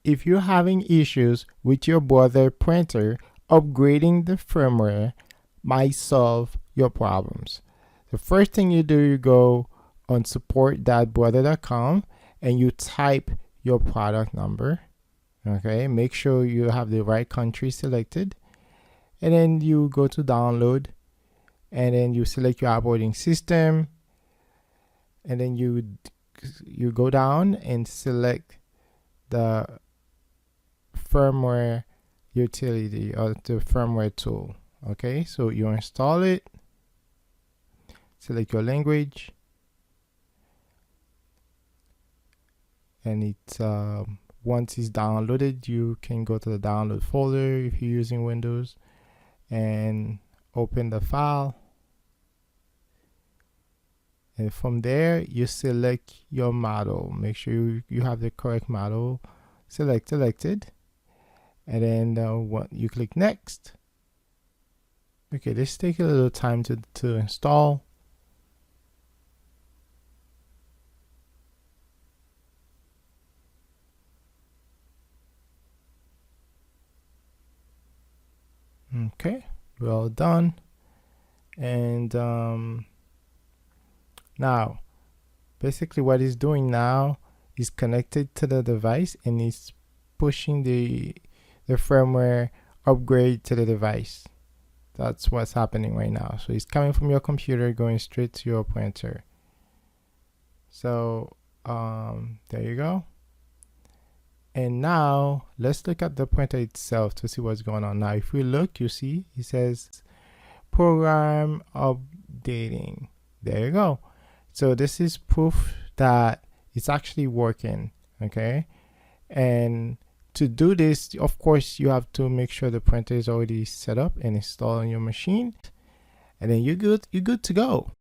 if you're having issues with your brother printer, upgrading the firmware might solve your problems. The first thing you do, you go on support.brother.com and you type your product number. Okay, make sure you have the right country selected, and then you go to download, and then you select your operating system, and then you go down and select the firmware utility or the firmware tool. Okay, so you install it, select your language, and it's once it's downloaded, you can go to the download folder if you're using Windows and open the file, and from there you select your model. Make sure you have the correct model selected, and then you click next. Okay, this takes a little time to install. Okay, well done. And now basically what it's doing now is connected to the device, and it's pushing the firmware upgrade to the device. That's what's happening right now. So it's coming from your computer going straight to your printer. So there you go. And now let's look at the printer itself to see what's going on. Now if we look, you see it says program updating. There you go. So this is proof that it's actually working. Okay, and to do this, of course, you have to make sure the printer is already set up and installed on your machine, and then you're good to go.